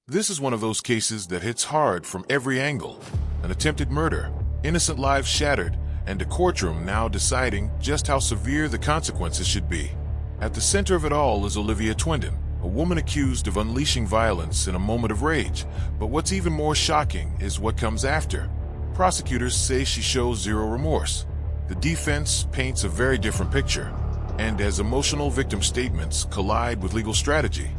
This is one of those cases that hits hard from every angle. An attempted murder, innocent lives shattered, and a courtroom now deciding just how severe the consequences should be. At the center of it all is Olivia Twindon, a woman accused of unleashing violence in a moment of rage. But what's even more shocking is what comes after. Prosecutors say she shows zero remorse. The defense paints a very different picture. And as emotional victim statements collide with legal strategy,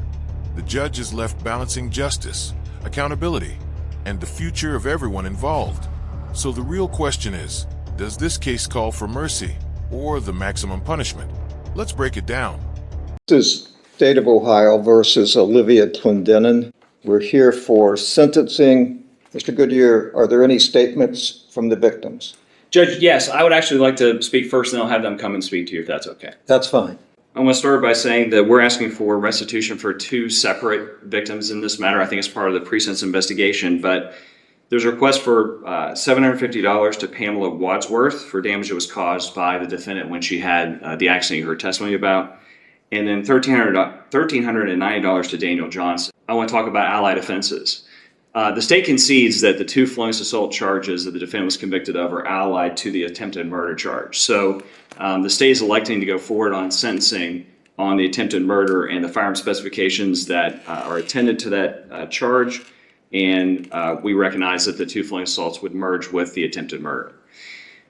the judge is left balancing justice, accountability, and the future of everyone involved. So the real question is, does this case call for mercy or the maximum punishment? Let's break it down. This is State of Ohio versus Olivia Twindon. We're here for sentencing. Mr. Goodyear, are there any statements from the victims? Judge, yes, I would actually like to speak first, and I'll have them come and speak to you if that's okay. That's fine. I want to start by saying that we're asking for restitution for two separate victims in this matter. I think it's part of the pre-sentence investigation, but there's a request for $750 to Pamela Wadsworth for damage that was caused by the defendant when she had the accident you heard testimony about, and then $1,390 to Daniel Johnson. I want to talk about allied offenses. The state concedes that the two felonious assault charges that the defendant was convicted of are allied to the attempted murder charge. So the state is electing to go forward on sentencing on the attempted murder and the firearm specifications that are attended to that charge. And we recognize that the two felonious assaults would merge with the attempted murder.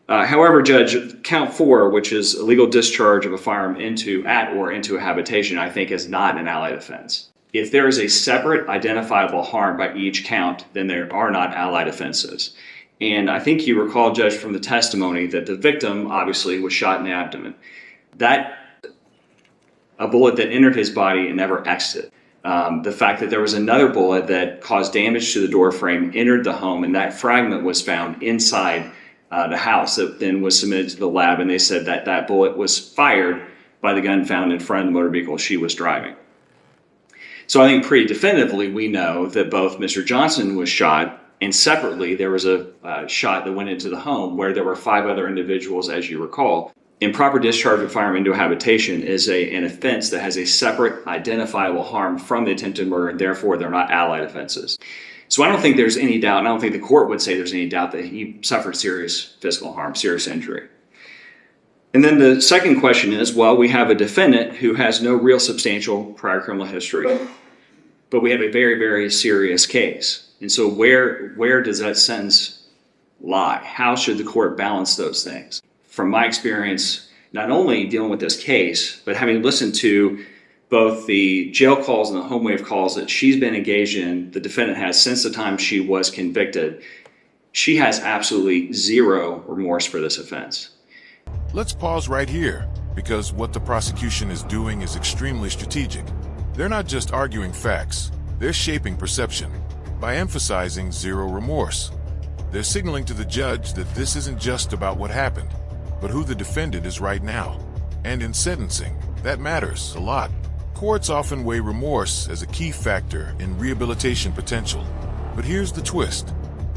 However, Judge, count 4, which is illegal discharge of a firearm into a habitation, I think is not an allied offense. If there is a separate identifiable harm by each count, then there are not allied offenses. And I think you recall, Judge, from the testimony that the victim obviously was shot in the abdomen. That a bullet that entered his body and never exited. The fact that there was another bullet that caused damage to the door frame, entered the home, and that fragment was found inside the house that then was submitted to the lab, and they said that that bullet was fired by the gun found in front of the motor vehicle she was driving. So I think pretty definitively we know that both Mr. Johnson was shot, and separately there was a shot that went into the home where there were 5 other individuals, as you recall. Improper discharge of a firearm into a habitation is an offense that has a separate identifiable harm from the attempted murder, and therefore they're not allied offenses. So I don't think there's any doubt, and I don't think the court would say there's any doubt that he suffered serious physical harm, serious injury. And then the second question is, well, we have a defendant who has no real substantial prior criminal history, but we have a very, very serious case. And so where does that sentence lie? How should the court balance those things? From my experience, not only dealing with this case, but having listened to both the jail calls and the home wave calls that she's been engaged in, the defendant has since the time she was convicted, she has absolutely zero remorse for this offense. Let's pause right here, because what the prosecution is doing is extremely strategic. They're not just arguing facts, they're shaping perception by emphasizing zero remorse. They're signaling to the judge that this isn't just about what happened, but who the defendant is right now. And in sentencing, that matters a lot. Courts often weigh remorse as a key factor in rehabilitation potential. But here's the twist.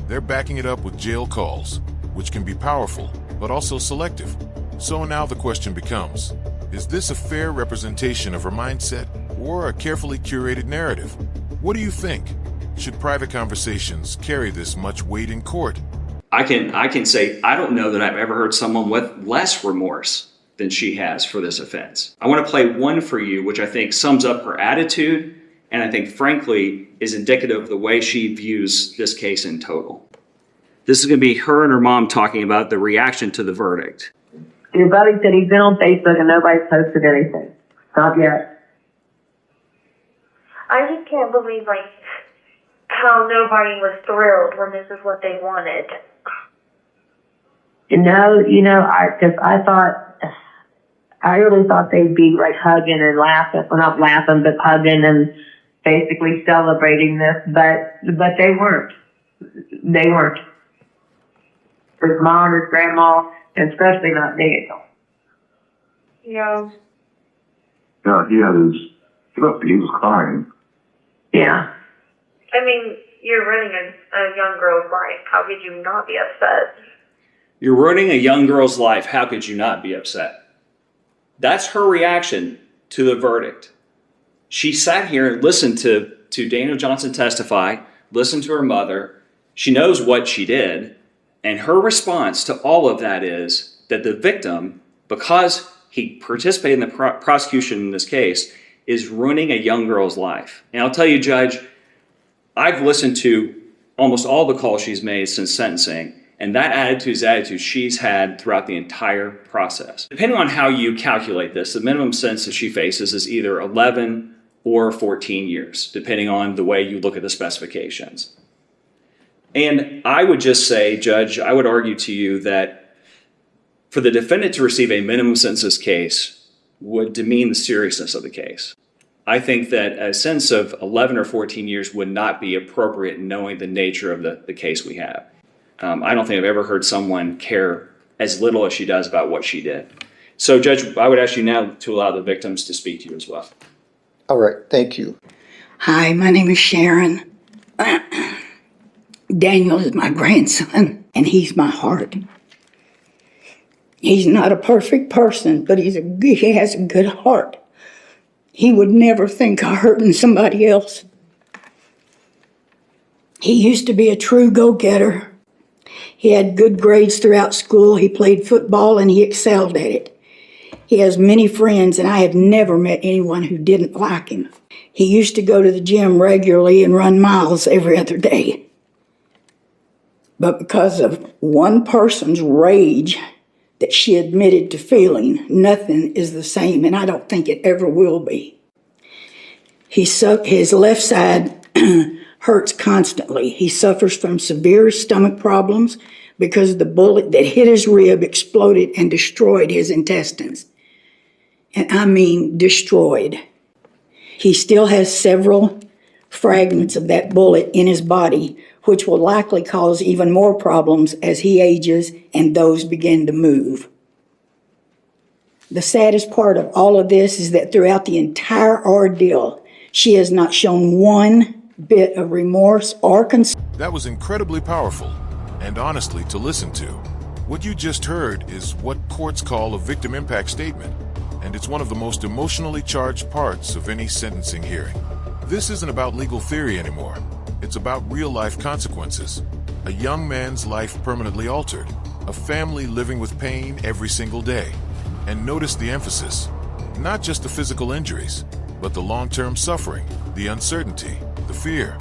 They're backing it up with jail calls, which can be powerful, but also selective. So now the question becomes, is this a fair representation of her mindset or a carefully curated narrative? What do you think? Should private conversations carry this much weight in court? I can say I don't know that I've ever heard someone with less remorse than she has for this offense. I want to play one for you, which I think sums up her attitude, and I think frankly is indicative of the way she views this case in total. This is going to be her and her mom talking about the reaction to the verdict. Your buddy said he's been on Facebook and nobody's posted anything. Not yet. I just can't believe, how nobody was thrilled when this is what they wanted. I really thought they'd be hugging and laughing, well, not laughing, but hugging and basically celebrating this, but they weren't. They weren't. His mom, his grandma, and especially not Daniel. Yeah. Yeah, he was crying. Yeah. I mean, you're ruining a young girl's life. How could you not be upset? You're ruining a young girl's life. How could you not be upset? That's her reaction to the verdict. She sat here and listened to to Daniel Johnson testify, listen to her mother. She knows what she did. And her response to all of that is that the victim, because he participated in the prosecution in this case, is ruining a young girl's life. And I'll tell you, Judge, I've listened to almost all the calls she's made since sentencing, and that attitude is the attitude she's had throughout the entire process. Depending on how you calculate this, the minimum sentence that she faces is either 11 or 14 years, depending on the way you look at the specifications. And I would just say, Judge, I would argue to you that for the defendant to receive a minimum sentence in this case would demean the seriousness of the case. I think that a sentence of 11 or 14 years would not be appropriate knowing the nature of the case we have. I don't think I've ever heard someone care as little as she does about what she did. So, Judge, I would ask you now to allow the victims to speak to you as well. All right, thank you. Hi, my name is Sharon. Daniel is my grandson, and he's my heart. He's not a perfect person, but he has a good heart. He would never think of hurting somebody else. He used to be a true go-getter. He had good grades throughout school. He played football, and he excelled at it. He has many friends, and I have never met anyone who didn't like him. He used to go to the gym regularly and run miles every other day. But because of one person's rage that she admitted to feeling, nothing is the same, and I don't think it ever will be. His left side hurts constantly. He suffers from severe stomach problems because the bullet that hit his rib exploded and destroyed his intestines. And I mean destroyed. He still has several fragments of that bullet in his body, which will likely cause even more problems as he ages and those begin to move. The saddest part of all of this is that throughout the entire ordeal, she has not shown one bit of remorse or concern. That was incredibly powerful, and honestly to listen to. What you just heard is what courts call a victim impact statement, and it's one of the most emotionally charged parts of any sentencing hearing. This isn't about legal theory anymore. It's about real-life consequences. A young man's life permanently altered, a family living with pain every single day. And notice the emphasis, not just the physical injuries, but the long-term suffering, the uncertainty, the fear.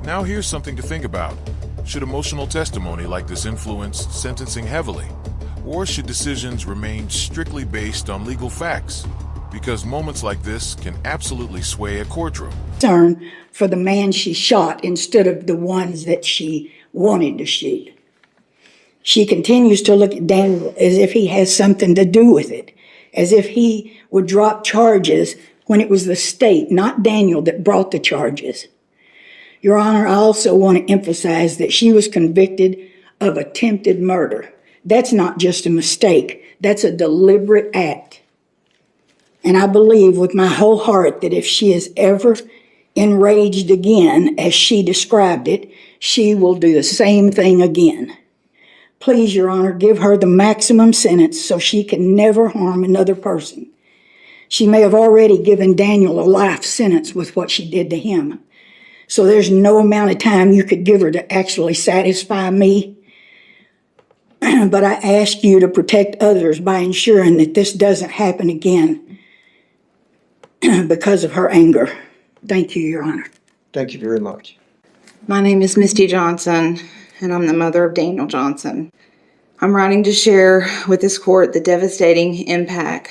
Now here's something to think about. Should emotional testimony like this influence sentencing heavily? Or should decisions remain strictly based on legal facts? Because moments like this can absolutely sway a courtroom. For the man she shot instead of the ones that she wanted to shoot. She continues to look at Daniel as if he has something to do with it, as if he would drop charges when it was the state, not Daniel, that brought the charges. Your Honor, I also want to emphasize that she was convicted of attempted murder. That's not just a mistake. That's a deliberate act. And I believe with my whole heart that if she is ever enraged again, as she described it, she will do the same thing again. Please, Your Honor, give her the maximum sentence so she can never harm another person. She may have already given Daniel a life sentence with what she did to him. So there's no amount of time you could give her to actually satisfy me. But I ask you to protect others by ensuring that this doesn't happen again because of her anger. Thank you, Your Honor. Thank you very much. My name is Misty Johnson, and I'm the mother of Daniel Johnson. I'm writing to share with this court the devastating impact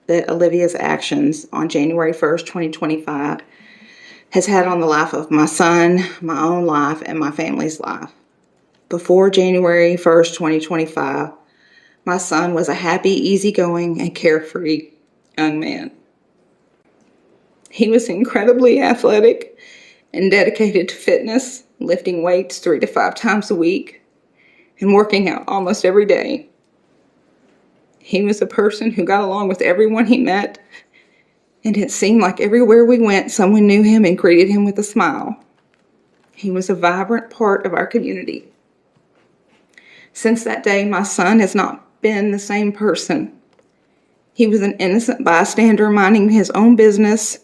that Olivia's actions on January 1st, 2025 has had on the life of my son, my own life, and my family's life. Before January 1st, 2025, my son was a happy, easygoing, and carefree young man. He was incredibly athletic and dedicated to fitness, lifting weights 3 to 5 times a week, and working out almost every day. He was a person who got along with everyone he met, and it seemed like everywhere we went, someone knew him and greeted him with a smile. He was a vibrant part of our community. Since that day, my son has not been the same person. He was an innocent bystander minding his own business,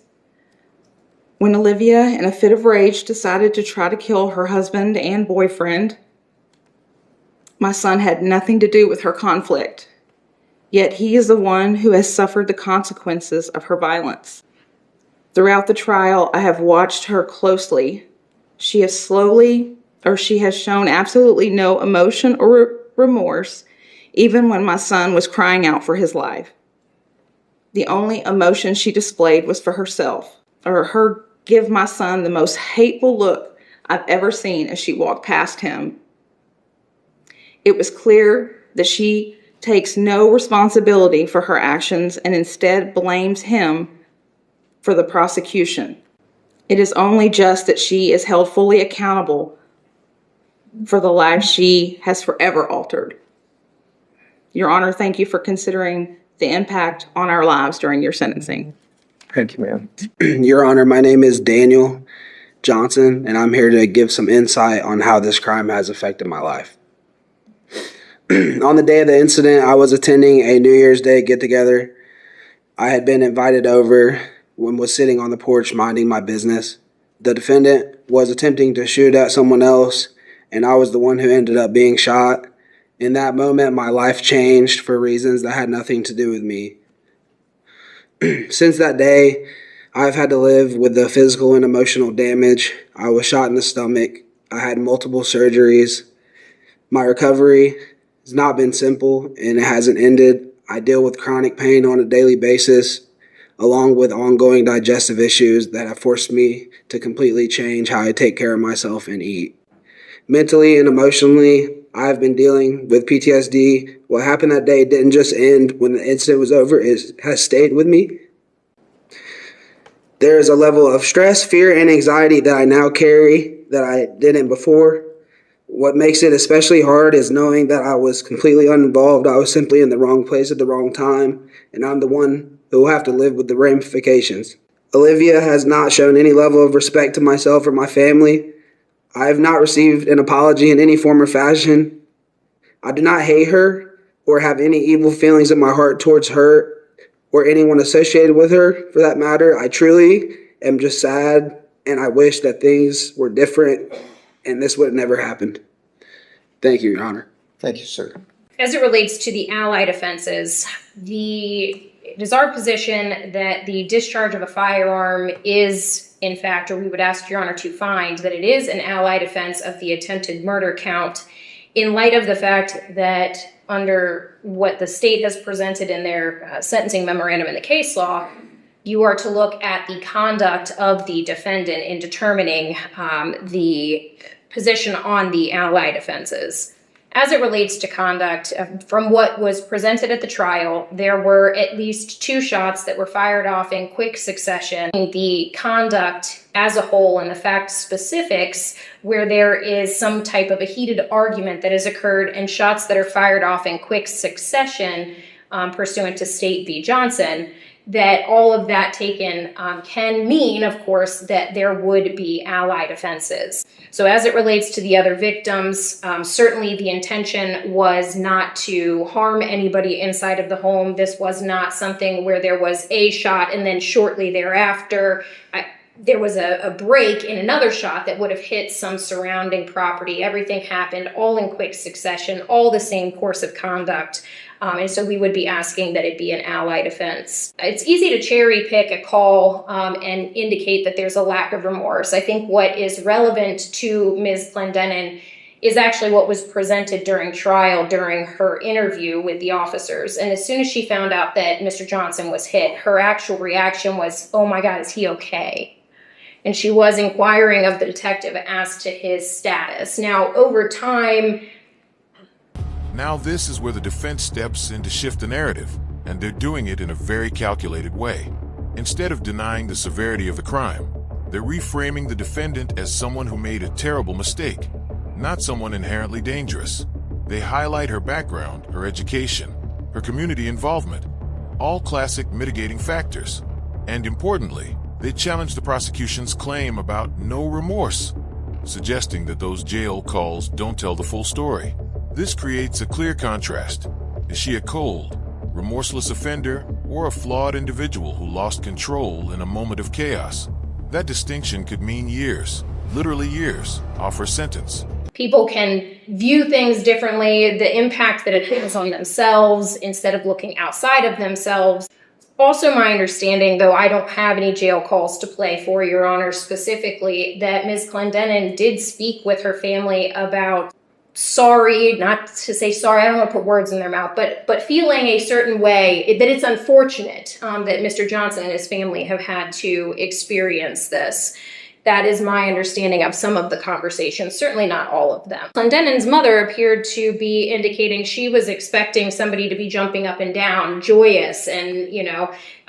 When Olivia, in a fit of rage, decided to try to kill her husband and boyfriend, my son had nothing to do with her conflict, yet he is the one who has suffered the consequences of her violence. Throughout the trial, I have watched her closely. She has shown absolutely no emotion or remorse, even when my son was crying out for his life. The only emotion she displayed was for herself, or her give my son the most hateful look I've ever seen as she walked past him. It was clear that she takes no responsibility for her actions and instead blames him for the prosecution. It is only just that she is held fully accountable for the life she has forever altered. Your Honor, thank you for considering the impact on our lives during your sentencing. Thank you, ma'am. Your Honor, my name is Daniel Johnson, and I'm here to give some insight on how this crime has affected my life. On the day of the incident, I was attending a New Year's Day get-together. I had been invited over and was sitting on the porch minding my business. The defendant was attempting to shoot at someone else, and I was the one who ended up being shot. In that moment, my life changed for reasons that had nothing to do with me. Since that day, I've had to live with the physical and emotional damage. I was shot in the stomach. I had multiple surgeries. My recovery has not been simple, and it hasn't ended. I deal with chronic pain on a daily basis, along with ongoing digestive issues that have forced me to completely change how I take care of myself and eat. Mentally and emotionally, I've been dealing with PTSD. What happened that day didn't just end when the incident was over. It has stayed with me. There is a level of stress, fear, and anxiety that I now carry that I didn't before. What makes it especially hard is knowing that I was completely uninvolved. I was simply in the wrong place at the wrong time, and I'm the one who will have to live with the ramifications. Olivia has not shown any level of respect to myself or my family. I have not received an apology in any form or fashion. I do not hate her or have any evil feelings in my heart towards her or anyone associated with her, for that matter. I truly am just sad, and I wish that things were different and this would have never happened. Thank you, Your Honor. Thank you, sir. As it relates to the allied offenses, it is our position that the discharge of a firearm is, in fact, or we would ask Your Honor to find that it is an allied offense of the attempted murder count, in light of the fact that under what the state has presented in their sentencing memorandum in the case law, you are to look at the conduct of the defendant in determining the position on the allied offenses. As it relates to conduct, from what was presented at the trial, there were at least 2 shots that were fired off in quick succession. The conduct as a whole and the fact specifics where there is some type of a heated argument that has occurred and shots that are fired off in quick succession pursuant to State v. Johnson, that all of that taken can mean, of course, that there would be allied offenses. So as it relates to the other victims, certainly the intention was not to harm anybody inside of the home. This was not something where there was a shot and then shortly thereafter there was a break in another shot that would have hit some surrounding property. Everything happened all in quick succession, all the same course of conduct. And so we would be asking that it be an allied offense. It's easy to cherry pick a call and indicate that there's a lack of remorse. I think what is relevant to Ms. Clendenin is actually what was presented during trial during her interview with the officers. And as soon as she found out that Mr. Johnson was hit, her actual reaction was, "Oh my God, is he okay?" And she was inquiring of the detective as to his status. Now, over time, Now this is where the defense steps in to shift the narrative, and they're doing it in a very calculated way. Instead of denying the severity of the crime, they're reframing the defendant as someone who made a terrible mistake, not someone inherently dangerous. They highlight her background, her education, her community involvement, all classic mitigating factors. And importantly, they challenge the prosecution's claim about no remorse, suggesting that those jail calls don't tell the full story. This creates a clear contrast. Is she a cold, remorseless offender or a flawed individual who lost control in a moment of chaos? That distinction could mean years, literally years, off her sentence. People can view things differently, the impact that it has on themselves instead of looking outside of themselves. Also, my understanding, though I don't have any jail calls to play for, Your Honor, specifically, that Ms. Clendenin did speak with her family about sorry, not to say sorry, I don't want to put words in their mouth, but feeling a certain way, that it's unfortunate that Mr. Johnson and his family have had to experience this. That is my understanding of some of the conversations, certainly not all of them. Clendenin's mother appeared to be indicating she was expecting somebody to be jumping up and down, joyous and,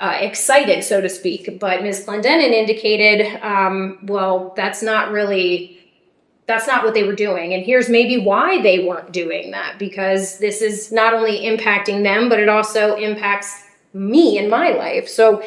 excited, so to speak. But Ms. Clendenin indicated, well, that's not what they were doing. And here's maybe why they weren't doing that, because this is not only impacting them, but it also impacts me in my life. So,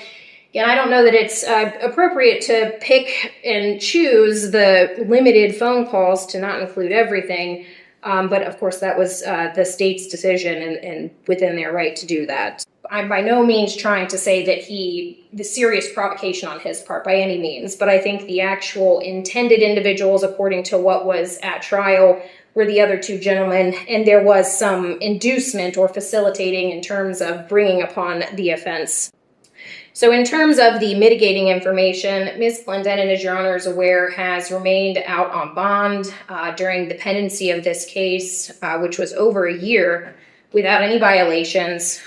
again, I don't know that it's appropriate to pick and choose the limited phone calls to not include everything. But of course, that was the state's decision and within their right to do that. I'm by no means trying to say that the serious provocation on his part by any means, but I think the actual intended individuals, according to what was at trial, were the other two gentlemen, and there was some inducement or facilitating in terms of bringing upon the offense. So in terms of the mitigating information, Ms. Clendenin, as Your Honor is aware, has remained out on bond during the pendency of this case, which was over a year, without any violations.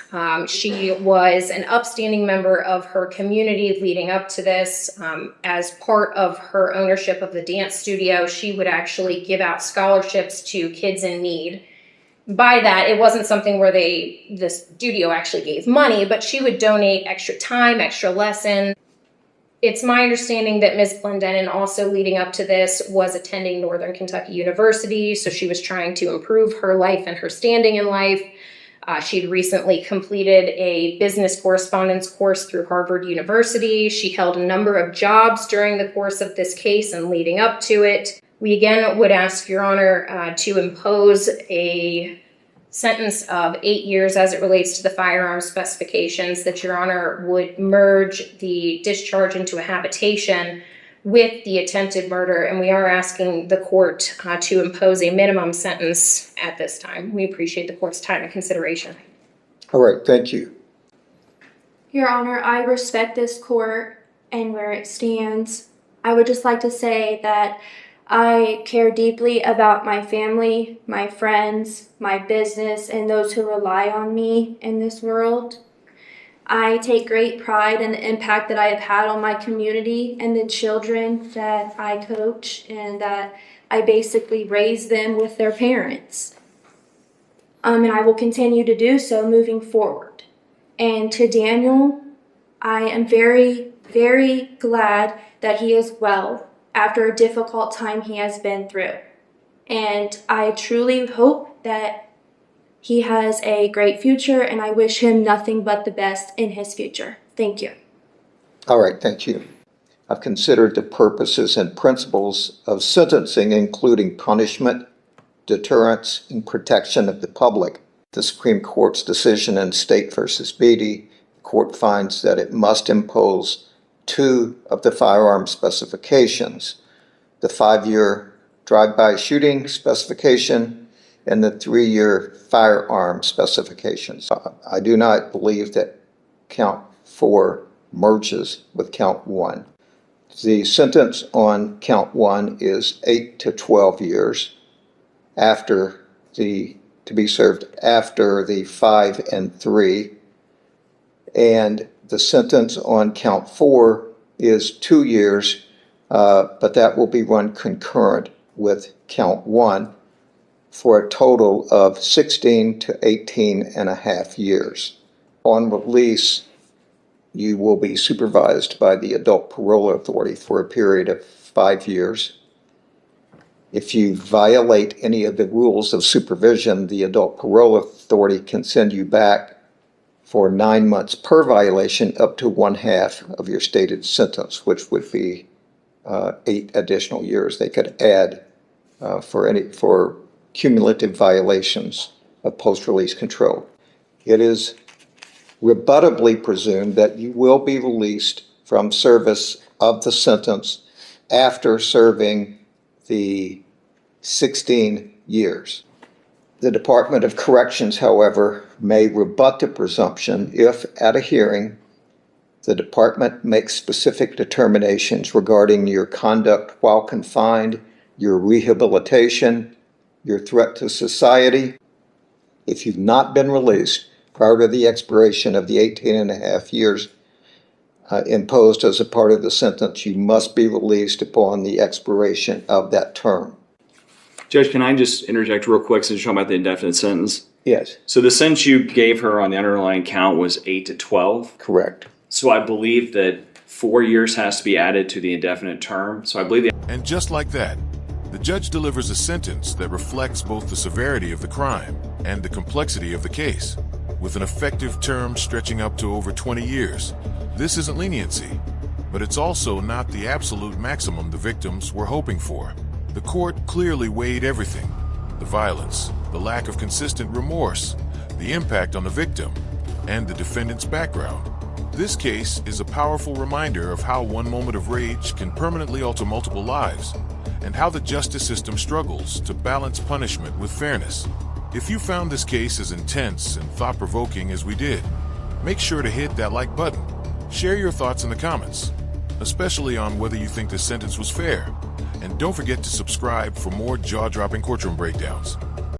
She was an upstanding member of her community leading up to this. As part of her ownership of the dance studio, she would actually give out scholarships to kids in need. By that, it wasn't something where the studio actually gave money, but she would donate extra time, extra lesson. It's my understanding that Ms. Clendenin, also leading up to this, was attending Northern Kentucky University, so she was trying to improve her life and her standing in life. She'd recently completed a business correspondence course through Harvard University. She held a number of jobs during the course of this case and leading up to it. We again would ask Your Honor to impose a sentence of 8 years as it relates to the firearm specifications, that Your Honor would merge the discharge into a habitation with the attempted murder, and we are asking the court to impose a minimum sentence at this time. We appreciate the court's time and consideration. All right, thank you. Your Honor, I respect this court and where it stands. I would just like to say that I care deeply about my family, my friends, my business, and those who rely on me in this world. I take great pride in the impact that I have had on my community and the children that I coach, and that I basically raise them with their parents. And I will continue to do so moving forward. And to Daniel, I am very, very glad that he is well after a difficult time he has been through. And I truly hope that he has a great future, and I wish him nothing but the best in his future. Thank you. All right, thank you. I've considered the purposes and principles of sentencing, including punishment, deterrence, and protection of the public. The Supreme Court's decision in State v. Beatty, the court finds that it must impose 2 of the firearm specifications, the 5-year drive-by shooting specification and the 3-year firearm specifications. I do not believe that count 4 merges with count 1. The sentence on count 1 is 8 to 12 years to be served after the 5 and 3, and the sentence on count 4 is 2 years, but that will be run concurrent with count 1 for a total of 16 to 18 and a half years. On release, you will be supervised by the Adult Parole Authority for a period of 5 years. If you violate any of the rules of supervision, the Adult Parole Authority can send you back for 9 months per violation, up to 1/2 of your stated sentence, which would be 8 additional years they could add for cumulative violations of post-release control. It is rebuttably presumed that you will be released from service of the sentence after serving the 16 years. The Department of Corrections, however, may rebut the presumption if, at a hearing, the department makes specific determinations regarding your conduct while confined, your rehabilitation, your threat to society. If you've not been released prior to the expiration of the 18.5 years imposed as a part of the sentence, you must be released upon the expiration of that term. Judge, can I just interject real quick since you're talking about the indefinite sentence? Yes. So the sentence you gave her on the underlying count was 8 to 12. Correct. So I believe that 4 years has to be added to the indefinite term. So I believe And just like that, the judge delivers a sentence that reflects both the severity of the crime and the complexity of the case, with an effective term stretching up to over 20 years. This isn't leniency, but it's also not the absolute maximum the victims were hoping for. The court clearly weighed everything: the violence, the lack of consistent remorse, the impact on the victim, and the defendant's background. This case is a powerful reminder of how one moment of rage can permanently alter multiple lives, and how the justice system struggles to balance punishment with fairness. If you found this case as intense and thought-provoking as we did, make sure to hit that like button. Share your thoughts in the comments, especially on whether you think this sentence was fair. And don't forget to subscribe for more jaw-dropping courtroom breakdowns.